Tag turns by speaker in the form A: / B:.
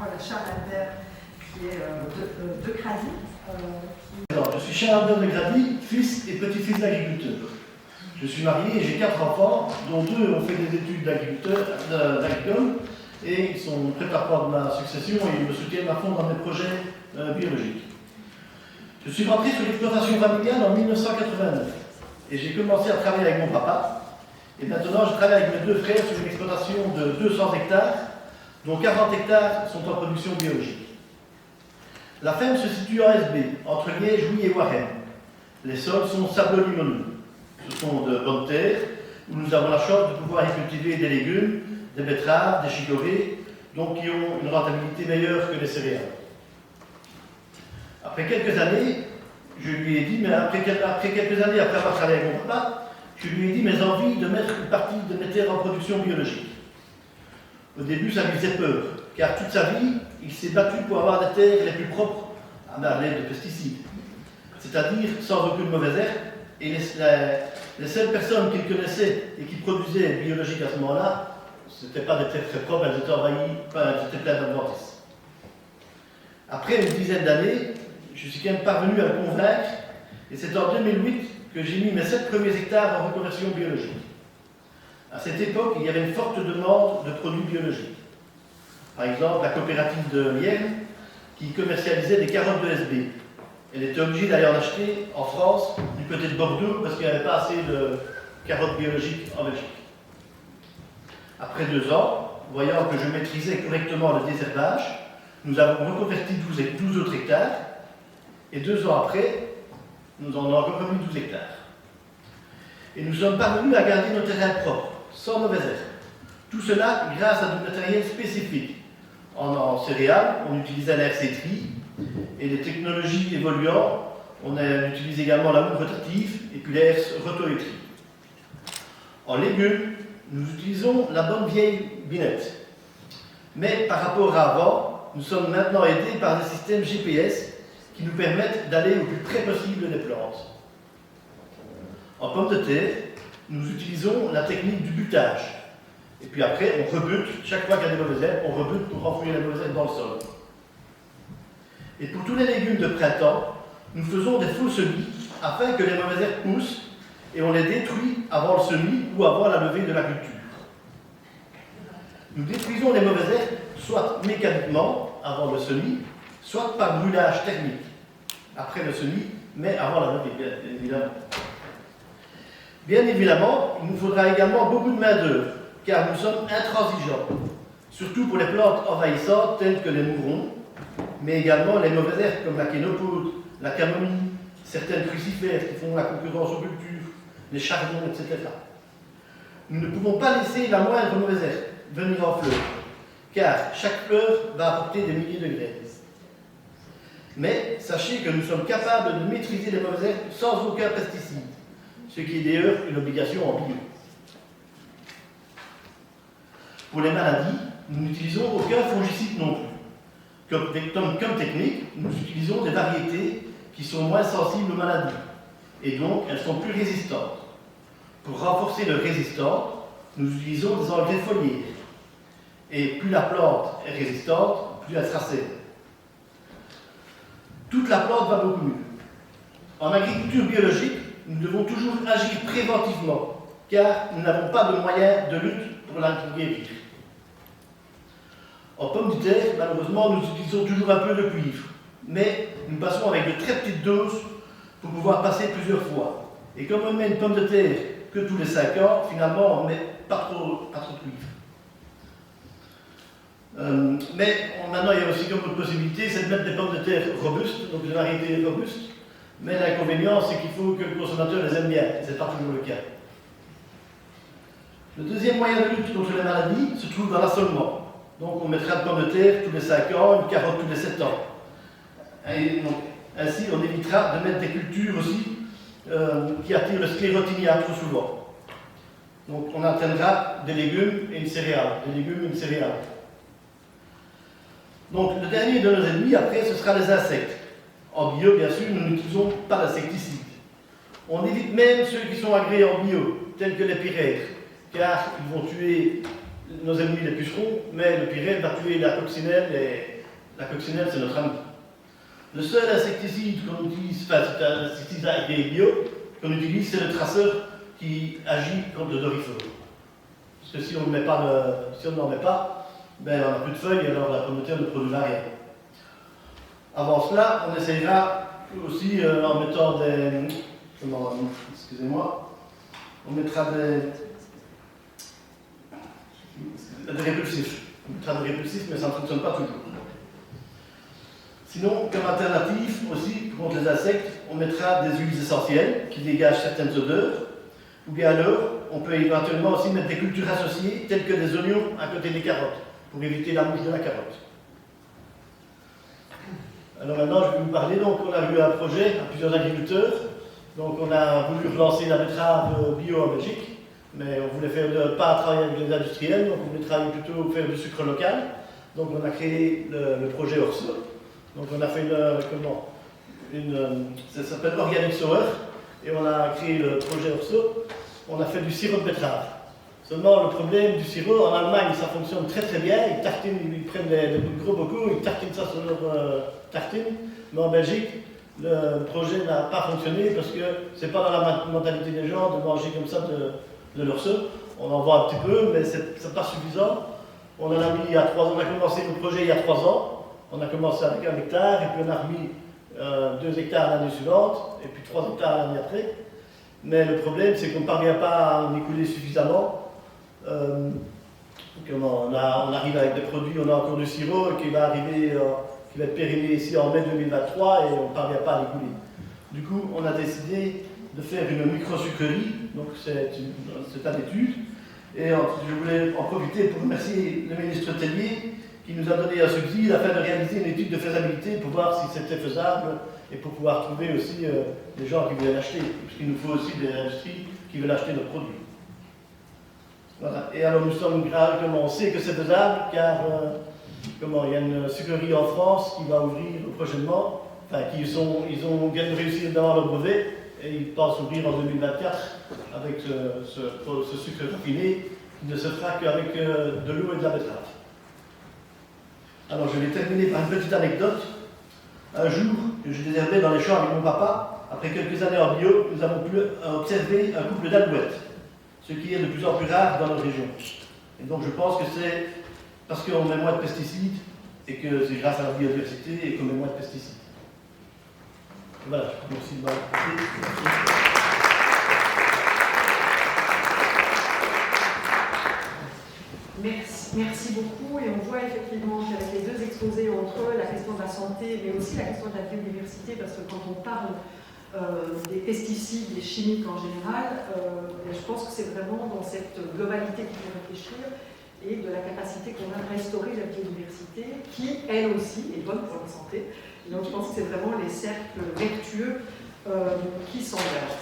A: parole à Charles Albert, qui est de Crady.
B: Je suis Charles Albert de Crady, fils et petit-fils d'agriculteur. Je suis marié et j'ai 4 enfants, dont 2 ont fait des études d'agricole et ils sont préparatoires de ma succession et ils me soutiennent à fond dans mes projets biologiques. Je suis rentré sur l'exploitation familiale en 1989 et j'ai commencé à travailler avec mon papa. Et maintenant, je travaille avec mes 2 frères sur une exploitation de 200 hectares, dont 40 hectares sont en production biologique. La ferme se situe en SB, entre Liège, Louis et Warren. Les sols sont sablo-limoneux. Ce sont de bonnes terres où nous avons la chance de pouvoir y cultiver des légumes, des betteraves, des chicorées, donc qui ont une rentabilité meilleure que les céréales. Après quelques années, je lui ai dit, mais après quelques années après avoir travaillé avec mon papa, je lui ai dit mes envies de mettre une partie de mes terres en production biologique. Au début, ça lui faisait peur, car toute sa vie, il s'est battu pour avoir des terres les plus propres à l'aide de pesticides, c'est-à-dire sans aucune mauvaise herbe, et les seules personnes qu'il connaissait et qui produisaient biologique à ce moment-là, ce n'étaient pas des terres très propres, elles étaient envahies, elles étaient pleines d'adventices. Après une dizaine d'années, je suis quand même parvenu à le convaincre, et c'est en 2008 que j'ai mis mes 7 premiers hectares en reconversion biologique. À cette époque, il y avait une forte demande de produits biologiques. Par exemple, la coopérative de Liège, qui commercialisait des carottes de SB. Elle était obligée d'aller en acheter en France, du côté de Bordeaux, parce qu'il n'y avait pas assez de carottes biologiques en Belgique. Après 2 ans, voyant que je maîtrisais correctement le désherbage, nous avons reconverti 12 autres hectares, et 2 ans après, nous en avons encore remis 12 hectares. Et nous sommes parvenus à garder nos terrains propres, sans mauvaise herbe. Tout cela grâce à du matériel spécifique. En céréales, on utilise un RC-tri, et les technologies évoluant, on utilise également la moule rotative et puis l'air rotoétrie. En légumes, nous utilisons la bonne vieille binette. Mais par rapport à avant, nous sommes maintenant aidés par des systèmes GPS qui nous permettent d'aller au plus près possible des plantes. En pommes de terre, nous utilisons la technique du butage. Et puis après, on rebute, chaque fois qu'il y a des mauvaises herbes, on rebute pour enfouir les mauvaises herbes dans le sol. Et pour tous les légumes de printemps, nous faisons des faux semis afin que les mauvaises herbes poussent et on les détruit avant le semis ou avant la levée de la culture. Nous détruisons les mauvaises herbes soit mécaniquement avant le semis, soit par brûlage thermique après le semis, mais avant la levée, bien évidemment. Bien évidemment, il nous faudra également beaucoup de main-d'œuvre, car nous sommes intransigeants, surtout pour les plantes envahissantes telles que les mourons, mais également les mauvaises herbes comme la kénopode, la camomille, certaines crucifères qui font la concurrence aux cultures, les chardons, etc. Nous ne pouvons pas laisser la moindre mauvaise herbe venir en fleur, car chaque fleur va apporter des milliers de graines. Mais sachez que nous sommes capables de maîtriser les mauvaises herbes sans aucun pesticide, ce qui est d'ailleurs une obligation en bio. Pour les maladies, nous n'utilisons aucun fongicide non plus. Comme technique, nous utilisons des variétés qui sont moins sensibles aux maladies, et donc elles sont plus résistantes. Pour renforcer leur résistance, nous utilisons des engrais foliaires. Et plus la plante est résistante, plus elle sera saine. Toute la plante va beaucoup mieux. En agriculture biologique, nous devons toujours agir préventivement, car nous n'avons pas de moyens de lutte pour la guérir. En pommes de terre, malheureusement, nous utilisons toujours un peu de cuivre, mais nous passons avec de très petites doses pour pouvoir passer plusieurs fois. Et comme on met une pomme de terre que tous les 5 ans, finalement, on ne met pas trop de cuivre. Maintenant, il y a aussi comme autre possibilité, c'est de mettre des pommes de terre robustes, donc des variétés robustes, mais l'inconvénient, c'est qu'il faut que le consommateur les aime bien, et ce n'est pas toujours le cas. Le deuxième moyen de lutte contre les maladies se trouve dans l'assolement. Donc on mettra de pommes de terre tous les 5 ans, une carotte tous les 7 ans. Et donc, ainsi, on évitera de mettre des cultures aussi qui attirent le sclérotinia trop souvent. Donc on atteindra des légumes et une céréale, Donc le dernier de nos ennemis, après, ce sera les insectes. En bio, bien sûr, nous n'utilisons pas d'insecticides. On évite même ceux qui sont agréés en bio, tels que les pyrètres, car ils vont tuer nos ennemis les pucerons, mais le pyrène va tuer la coccinelle, et la coccinelle, c'est notre ami. Le seul insecticide qu'on utilise, enfin, c'est un insecticide qui est bio, qu'on utilise, c'est le traceur qui agit contre le doryphore. Parce que si on n'en met pas, ben, on n'a plus de feuilles, et alors la communauté ne produira rien. Avant cela, on essayera aussi en mettant des... Excusez-moi. On mettra des répulsifs. On mettra des répulsifs, mais ça ne fonctionne pas toujours. Sinon, comme alternative aussi, contre les insectes, on mettra des huiles essentielles qui dégagent certaines odeurs. Ou bien alors, on peut éventuellement aussi mettre des cultures associées, telles que des oignons à côté des carottes, pour éviter la mouche de la carotte. Alors maintenant, je vais vous parler. Donc, on a eu un projet à plusieurs agriculteurs. Donc, on a voulu relancer la betterave bio en Belgique, mais on voulait pas travailler avec les industriels, donc on voulait travailler plutôt faire du sucre local. Donc, on a créé le projet Orso. Donc, on a fait ça s'appelle Organic Sower, et on a créé le projet Orso. On a fait du sirop de betterave. Seulement, le problème du sirop, en Allemagne, ça fonctionne très très bien. Ils prennent des gros bocaux, ils tartinent ça sur leur tartine. Mais en Belgique, le projet n'a pas fonctionné parce que c'est pas dans la mentalité des gens de manger comme ça de leur seau. On en voit un petit peu, mais c'est pas suffisant. On en a mis il y a 3 ans. On a commencé le projet il y a 3 ans. On a commencé avec 1 hectare, et puis on a remis 2 hectares l'année suivante, et puis 3 hectares l'année après. Mais le problème, c'est qu'on ne parvient pas à en écouler suffisamment. On arrive avec des produits, on a encore du sirop qui va être périmé ici en mai 2023, et on ne parvient pas à l'écouler. Du coup, on a décidé de faire une micro-sucrerie, donc c'est un étude. Et je voulais en profiter pour remercier le ministre Tellier qui nous a donné un subside afin de réaliser une étude de faisabilité pour voir si c'était faisable et pour pouvoir trouver aussi des gens qui voulaient l'acheter, puisqu'il nous faut aussi des industries qui veulent acheter nos produits. Voilà. Et alors nous sommes graves, on sait que c'est faisable, car il y a une sucrerie en France qui va ouvrir prochainement, enfin viennent de réussir d'avoir le brevet, et ils pensent ouvrir en 2024 avec ce sucre raffiné qui ne se fera qu'avec de l'eau et de la betterave. Alors je vais terminer par une petite anecdote. Un jour que je désherbais dans les champs avec mon papa, après quelques années en bio, nous avons pu observer un couple d'alouettes, ce qui est de plus en plus rare dans notre région. Et donc je pense que c'est parce qu'on met moins de pesticides et que c'est grâce à la biodiversité et qu'on met moins de pesticides. Voilà, merci de m'avoir écouté.
A: Merci beaucoup, et on voit effectivement qu'avec les deux exposés entre eux, la question de la santé, mais aussi la question de la biodiversité, parce que quand on parle des pesticides, des chimiques en général, je pense que c'est vraiment dans cette globalité qu'il faut réfléchir, et de la capacité qu'on a de restaurer la biodiversité, qui, elle aussi, est bonne pour la santé. Et donc je pense que c'est vraiment les cercles vertueux qui s'engagent.